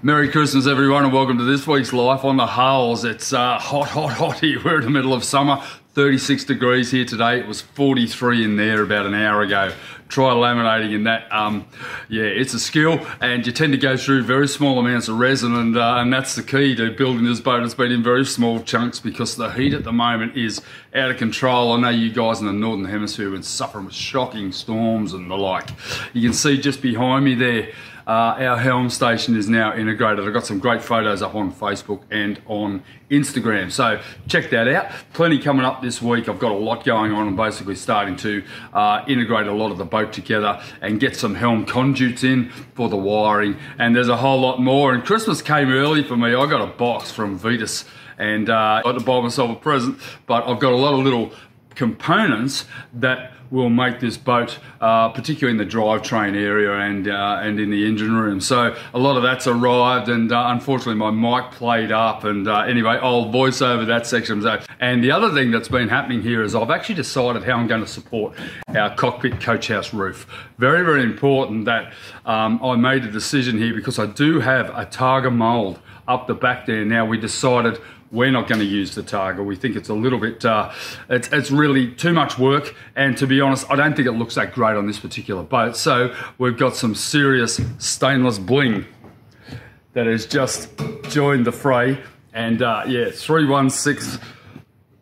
Merry Christmas everyone and welcome to this week's Life on the Hulls. It's hot here. We're in the middle of summer, 36 degrees here today. It was 43 in there about an hour ago. Try laminating in that. Yeah, it's a skill and you tend to go through very small amounts of resin and that's the key to building this boat. It's been in very small chunks because the heat at the moment is out of control. I know you guys in the Northern Hemisphere have been suffering with shocking storms and the like. You can see just behind me there, our helm station is now integrated. I've got some great photos up on Facebook and on Instagram, so check that out. Plenty coming up this week. I've got a lot going on. I'm basically starting to integrate a lot of the boat together and get some helm conduits in for the wiring, and there's a whole lot more. And Christmas came early for me. I got a box from Vetus and I got to buy myself a present, but I've got a lot of little components that will make this boat, particularly in the drivetrain area and in the engine room. So a lot of that's arrived, and unfortunately my mic played up, and anyway, I'll voice over that section. And the other thing that's been happening here is I've actually decided how I'm going to support our cockpit coach house roof. Very, very important that I made a decision here because I do have a Targa mould up the back there. Now we decided we're not going to use the Targa. We think it's a little bit, it's really too much work, and to be honest, I don't think it looks that great on this particular boat. So we've got some serious stainless bling that has just joined the fray, and yeah, 316,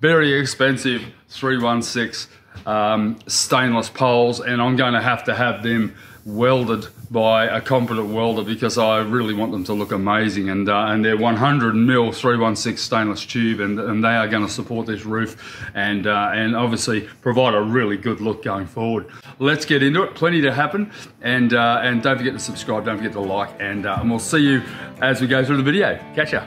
very expensive 316 stainless poles, and I'm going to have them welded by a competent welder because I really want them to look amazing, and they're 100mm 316 stainless tube, and they are going to support this roof and obviously provide a really good look going forward. Let's get into it. Plenty to happen, and don't forget to subscribe, don't forget to like, and we'll see you as we go through the video. Catch ya.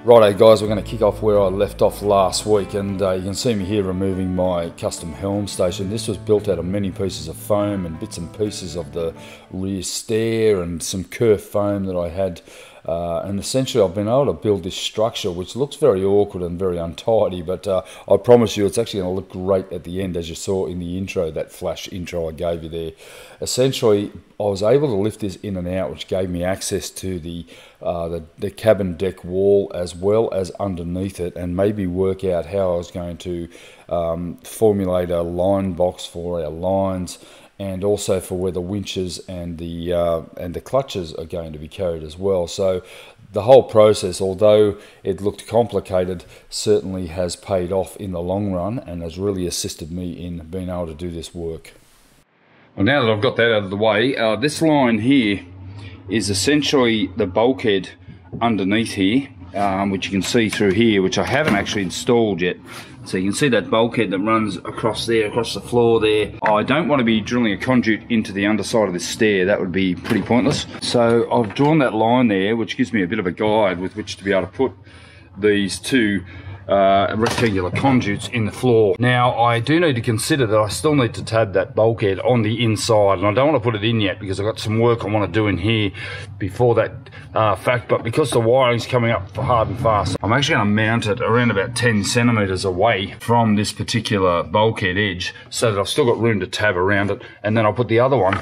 Righto guys, we're going to kick off where I left off last week, and you can see me here removing my custom helm station. This was built out of many pieces of foam and bits and pieces of the rear stair and some kerf foam that I had. And essentially I've been able to build this structure which looks very awkward and very untidy, but I promise you it's actually going to look great at the end, as you saw in the intro, that flash intro I gave you there. Essentially I was able to lift this in and out, which gave me access to the cabin deck wall as well as underneath it, and maybe work out how I was going to formulate a line box for our lines, and also for where the winches and the clutches are going to be carried as well. So the whole process, although it looked complicated, certainly has paid off in the long run and has really assisted me in being able to do this work. Well, now that I've got that out of the way, this line here is essentially the bulkhead underneath here, which you can see through here, which I haven't actually installed yet. So you can see that bulkhead that runs across there, across the floor there. I don't want to be drilling a conduit into the underside of this stair. That would be pretty pointless. So I've drawn that line there, which gives me a bit of a guide with which to be able to put these two rectangular conduits in the floor. Now I do need to consider that I still need to tab that bulkhead on the inside, and I don't want to put it in yet because I've got some work I want to do in here before that fact. But because the wiring's coming up hard and fast, I'm actually going to mount it around about 10 centimeters away from this particular bulkhead edge, so that I've still got room to tab around it, and then I'll put the other one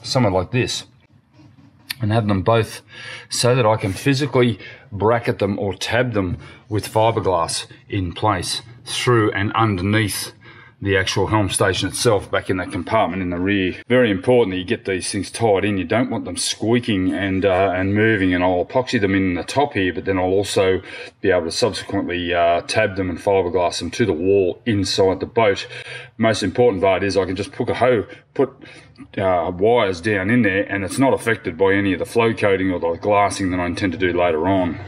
somewhere like this and have them both so that I can physically bracket them or tab them with fiberglass in place through and underneath the actual helm station itself, back in that compartment in the rear. Very important that you get these things tied in. You don't want them squeaking and moving, and I'll epoxy them in the top here, but then I'll also be able to subsequently tab them and fiberglass them to the wall inside the boat. Most important part is I can just put wires down in there, and it's not affected by any of the flow coating or the glassing that I intend to do later on.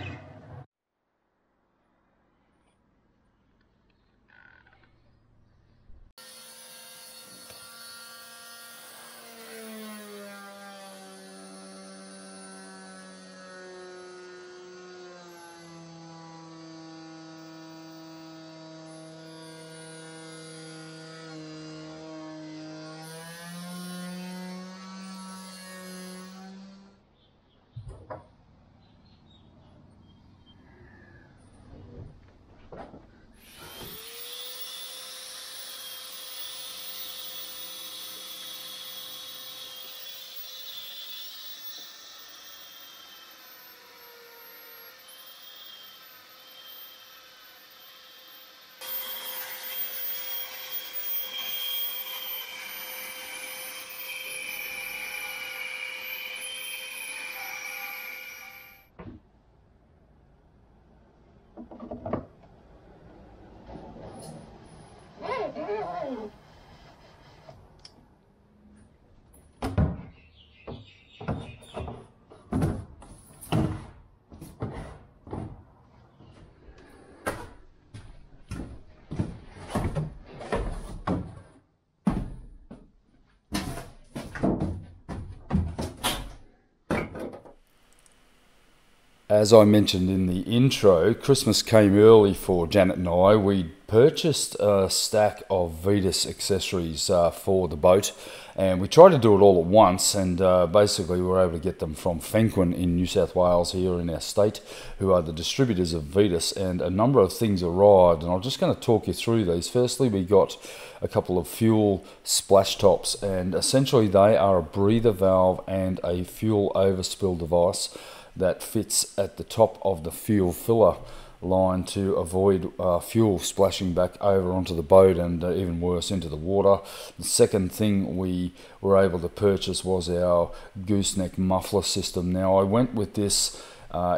As I mentioned in the intro, Christmas came early for Janet and I. We purchased a stack of Vetus accessories for the boat, and we tried to do it all at once, and basically we were able to get them from Fenquin in New South Wales here in our state, who are the distributors of Vetus, and a number of things arrived, and I'm just going to talk you through these. Firstly, we got a couple of fuel splash tops, and essentially they are a breather valve and a fuel overspill device that fits at the top of the fuel filler line to avoid fuel splashing back over onto the boat and even worse into the water. The second thing we were able to purchase was our gooseneck muffler system. Now I went with this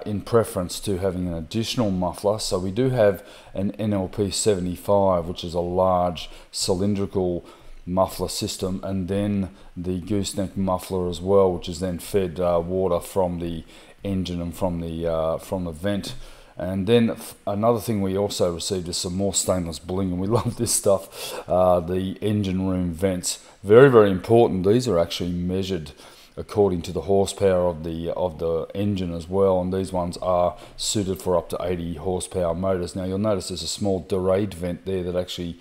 in preference to having an additional muffler. So we do have an NLP 75, which is a large cylindrical muffler system, and then the gooseneck muffler as well, which is then fed water from the engine and from the vent. And then another thing we also received is some more stainless bling, and we love this stuff. The engine room vents, very, very important. These are actually measured according to the horsepower of the engine as well, and these ones are suited for up to 80 horsepower motors. Now you'll notice there's a small derayed vent there that actually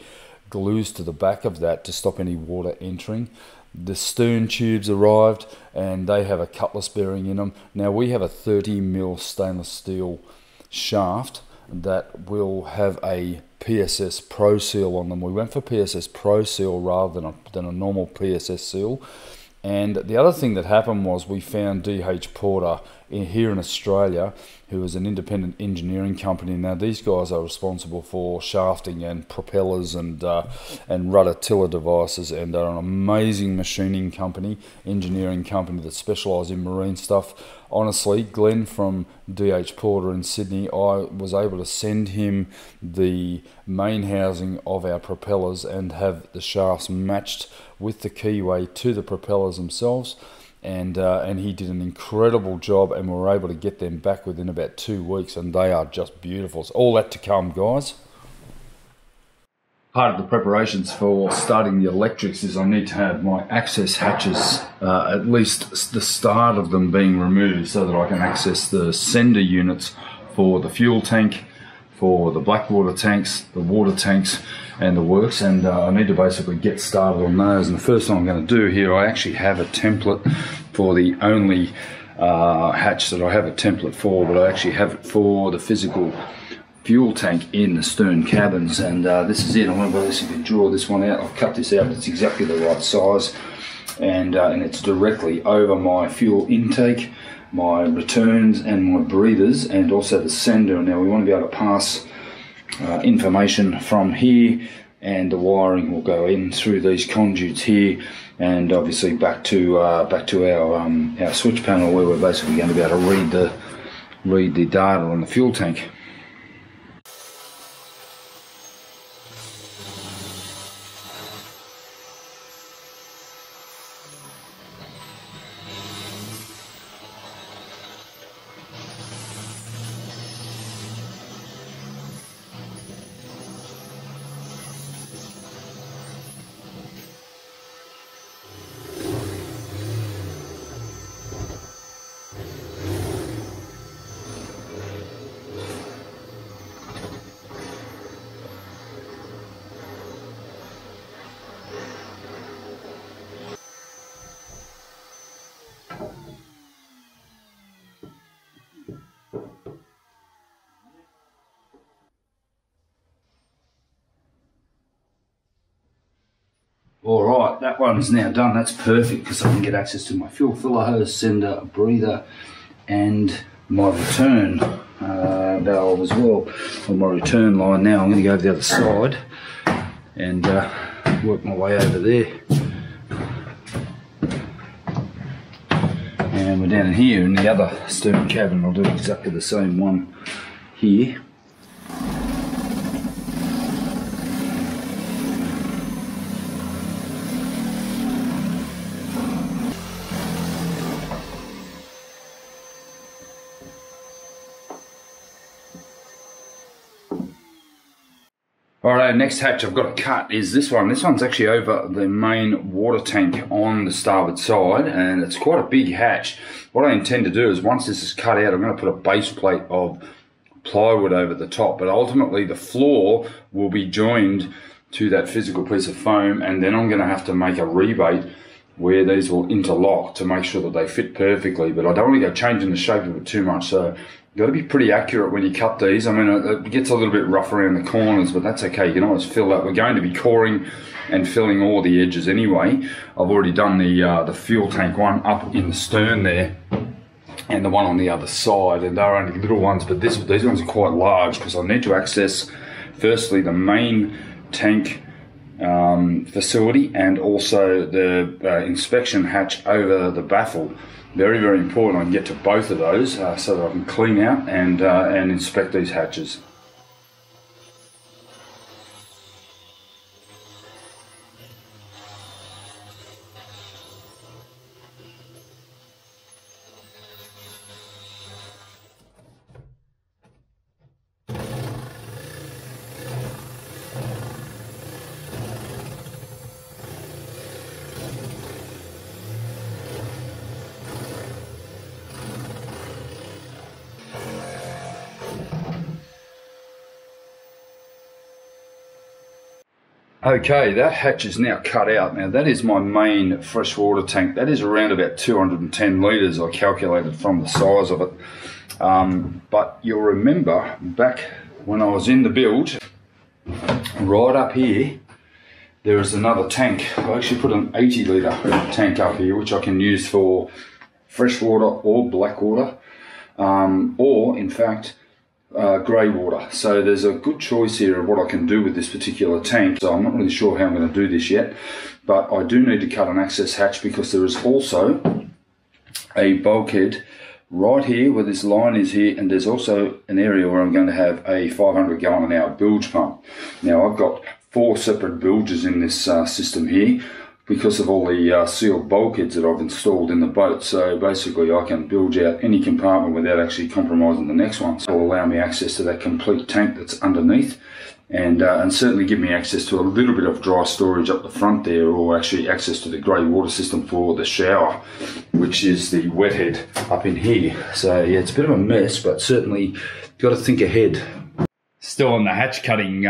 glues to the back of that to stop any water entering. The stern tubes arrived, and they have a cutlass bearing in them. Now we have a 30mm stainless steel shaft that will have a PSS Pro Seal on them. We went for PSS Pro Seal rather than a normal PSS seal. And the other thing that happened was we found DH Porter here in Australia, who is an independent engineering company. Now these guys are responsible for shafting and propellers and rudder tiller devices, and they're an amazing machining company, engineering company that specialise in marine stuff. Honestly, Glenn from DH Porter in Sydney, I was able to send him the main housing of our propellers and have the shafts matched with the keyway to the propellers themselves, and he did an incredible job, and we were able to get them back within about 2 weeks, and they are just beautiful. So all that to come, guys. Part of the preparations for starting the electrics is I need to have my access hatches, at least the start of them being removed, so that I can access the sender units for the fuel tank, for the black water tanks, the water tanks, and the works, and I need to basically get started on those. And the first thing I'm going to do here, I actually have a template for the only hatch that I have a template for, but I actually have it for the physical fuel tank in the stern cabins, and this is it. I'm going to basically draw this one out. I've cut this out, it's exactly the right size, and it's directly over my fuel intake, my returns and my breathers, and also the sender. Now we want to be able to pass information from here, and the wiring will go in through these conduits here, and obviously back to our switch panel, where we're basically going to be able to read the data on the fuel tank. Alright, that one's now done. That's perfect, because I can get access to my fuel filler hose, sender, breather, and my return valve as well, on my return line. Now I'm going to go over the other side and work my way over there. And we're down in here in the other stern cabin. I'll do exactly the same one here. Alright, next hatch I've got to cut is this one. This one's actually over the main water tank on the starboard side, and it's quite a big hatch. What I intend to do is once this is cut out, I'm going to put a base plate of plywood over the top, but ultimately the floor will be joined to that physical piece of foam, and then I'm going to have to make a rebate where these will interlock to make sure that they fit perfectly. But I don't want to go changing the shape of it too much, so you've got to be pretty accurate when you cut these. I mean, it gets a little bit rough around the corners, but that's okay. You can always fill that. We're going to be coring and filling all the edges anyway. I've already done the fuel tank one up in the stern there, and the one on the other side, and they're only little ones, but these ones are quite large because I need to access firstly the main tank facility and also the inspection hatch over the baffle. Very, very important I can get to both of those so that I can clean out and inspect these hatches. Okay, that hatch is now cut out. Now that is my main freshwater tank. That is around about 210 litres I calculated from the size of it. But you'll remember back when I was in the build, right up here, there is another tank. I actually put an 80 litre tank up here, which I can use for freshwater or black water, or in fact, grey water. So there's a good choice here of what I can do with this particular tank. So I'm not really sure how I'm going to do this yet, but I do need to cut an access hatch because there is also a bulkhead right here where this line is here, and there's also an area where I'm going to have a 500 gallon an hour bilge pump. Now I've got 4 separate bilges in this system here because of all the sealed bulkheads that I've installed in the boat. So basically I can bilge out any compartment without actually compromising the next one. So it'll allow me access to that complete tank that's underneath, and certainly give me access to a little bit of dry storage up the front there, or actually access to the grey water system for the shower, which is the wet head up in here. So yeah, it's a bit of a mess, but certainly got to think ahead. Still on the hatch cutting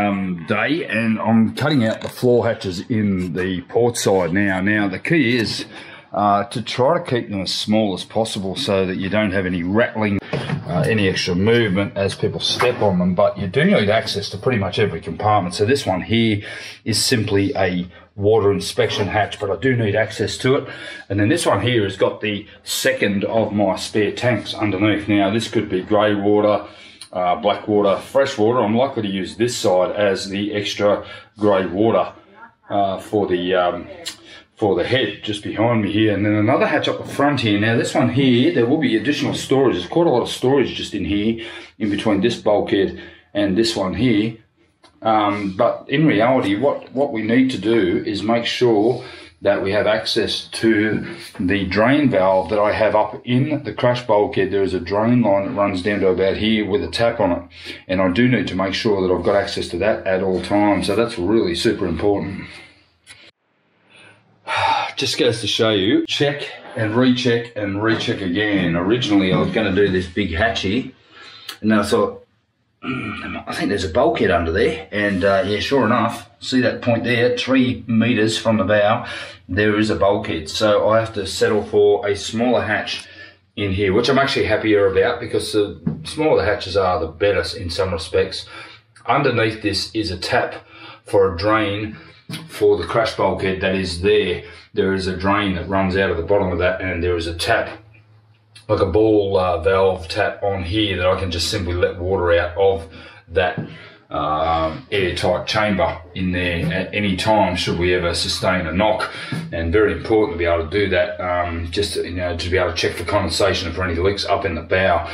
day, and I'm cutting out the floor hatches in the port side now. Now the key is to try to keep them as small as possible so that you don't have any rattling, any extra movement as people step on them, but you do need access to pretty much every compartment. So this one here is simply a water inspection hatch, but I do need access to it. And then this one here has got the second of my spare tanks underneath. Now this could be grey water, black water, fresh water. I'm likely to use this side as the extra grey water for the head just behind me here, and then another hatch up the front here. Now this one here, there will be additional storage. There's quite a lot of storage just in here, in between this bulkhead and this one here. But in reality, what we need to do is make sure that we have access to the drain valve that I have up in the crash bulkhead. There is a drain line that runs down to about here with a tap on it, and I do need to make sure that I've got access to that at all times. So that's really super important. Just goes to show you, check and recheck and recheck again. Originally I was going to do this big hatch here, and then I thought, I think there's a bulkhead under there, and yeah, sure enough, see that point there, 3 meters from the bow, there is a bulkhead. So I have to settle for a smaller hatch in here, which I'm actually happier about, because the smaller hatches are the better in some respects. Underneath this is a tap for a drain for the crash bulkhead that is there. There is a drain that runs out of the bottom of that, and there is a tap, like a ball valve tap on here, that I can just simply let water out of that airtight chamber in there at any time should we ever sustain a knock. And very important to be able to do that, just to be able to check for condensation and for any leaks up in the bow.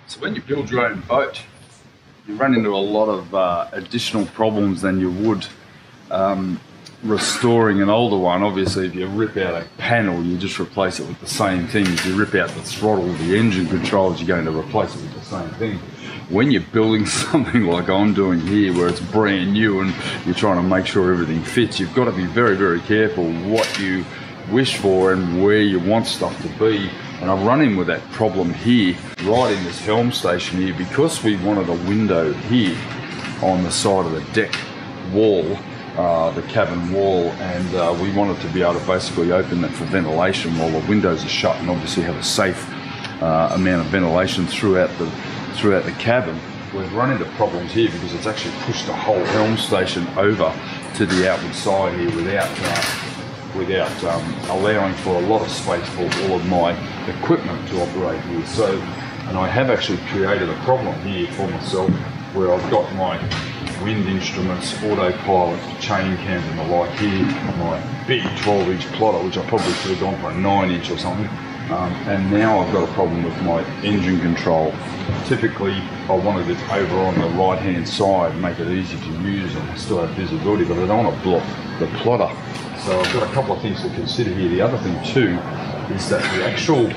So when you build your own boat, you run into a lot of additional problems than you would restoring an older one, obviously if you rip out a panel, you just replace it with the same thing. If you rip out the throttle, the engine controls, you're going to replace it with the same thing. When you're building something like I'm doing here, where it's brand new and you're trying to make sure everything fits, you've got to be very, very careful what you wish for and where you want stuff to be. And I've run in with that problem here, right in this helm station here, because we wanted a window here on the side of the deck wall, the cabin wall, and we wanted to be able to basically open that for ventilation while the windows are shut, and obviously have a safe amount of ventilation throughout the cabin. We've run into problems here because it's actually pushed the whole helm station over to the outward side here without allowing for a lot of space for all of my equipment to operate here. So, and I have actually created a problem here for myself where I've got my wind instruments, autopilot, chain cams and the like here, my big 12-inch plotter, which I probably could have gone for a 9-inch or something. And now I've got a problem with my engine control. Typically, I wanted it over on the right-hand side, make it easy to use, and I still have visibility, but I don't want to block the plotter. So I've got a couple of things to consider here. The other thing too is that the actual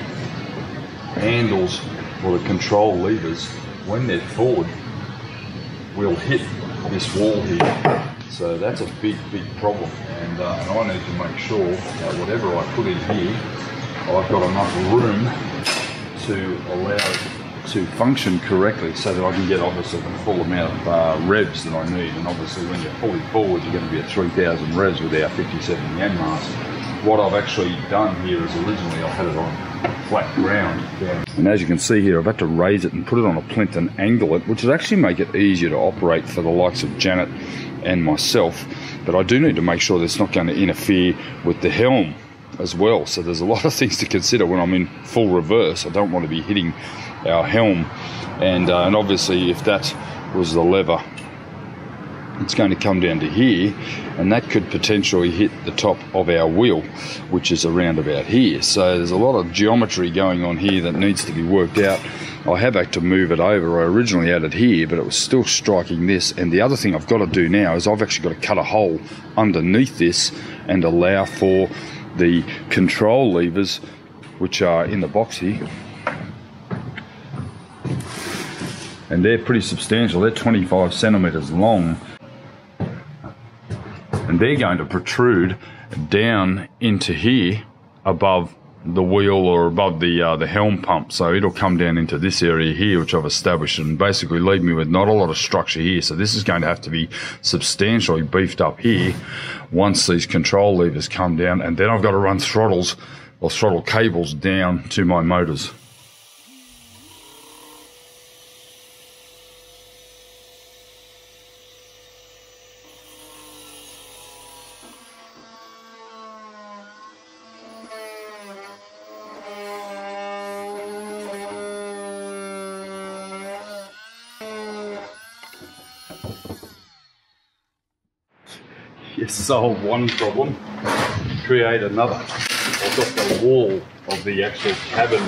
handles or the control levers, when they're forward, will hit this wall here. So that's a big, big problem. And I need to make sure that whatever I put in here, I've got enough room to allow it to function correctly so that I can get obviously the full amount of revs that I need. And obviously when you're fully forward, you're going to be at 3,000 revs with our 57 landmass. What I've actually done here is originally I had it on flat ground down. And as you can see here, I've had to raise it and put it on a plinth and angle it, which would actually make it easier to operate for the likes of Janet and myself. But I do need to make sure that it's not going to interfere with the helm as well. So there's a lot of things to consider when I'm in full reverse. I don't want to be hitting our helm, and obviously if that was the lever, it's going to come down to here, and that could potentially hit the top of our wheel, which is around about here. So there's a lot of geometry going on here that needs to be worked out. I have had to move it over. I originally had it here, but it was still striking this. And the other thing I've got to do now is I've actually got to cut a hole underneath this and allow for the control levers, which are in the box here. And they're pretty substantial. They're 25 centimeters long, and they're going to protrude down into here above the wheel or above the helm pump. So it'll come down into this area here, which I've established, and basically leave me with not a lot of structure here. So this is going to have to be substantially beefed up here once these control levers come down, and then I've got to run throttles or throttle cables down to my motors. You solve one problem, create another. I've got the wall of the actual cabin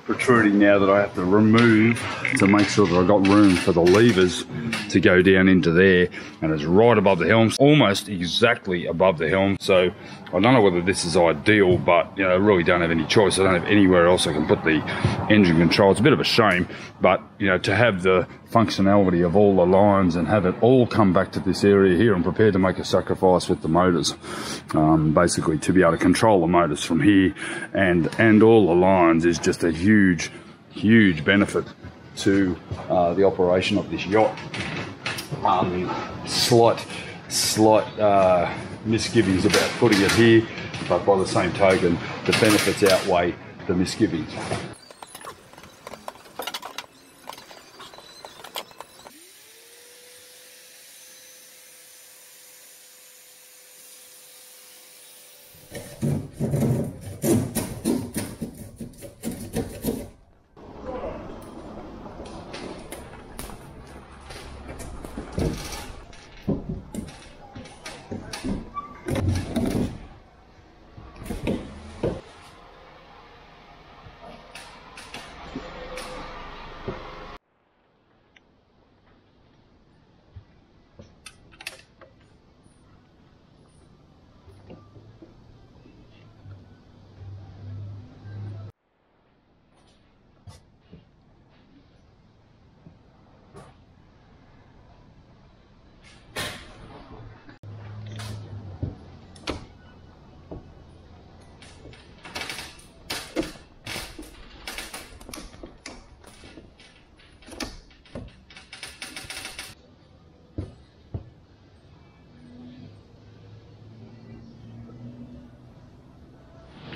protruding now that I have to remove to make sure that I've got room for the levers to go down into there, and it's right above the helm, almost exactly above the helm. So I don't know whether this is ideal, but you know, I really don't have any choice. I don't have anywhere else I can put the engine control. It's a bit of a shame, but you know, to have the functionality of all the lines and have it all come back to this area here, I'm prepared to make a sacrifice with the motors, basically to be able to control the motors from here and all the lines is just a huge benefit to the operation of this yacht. Slight misgivings about putting it here, but by the same token, the benefits outweigh the misgivings.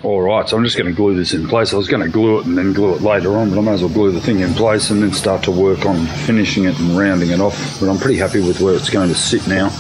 Alright, so I'm just going to glue this in place. I was going to glue it and then glue it later on, but I might as well glue the thing in place and then start to work on finishing it and rounding it off. But I'm pretty happy with where it's going to sit now.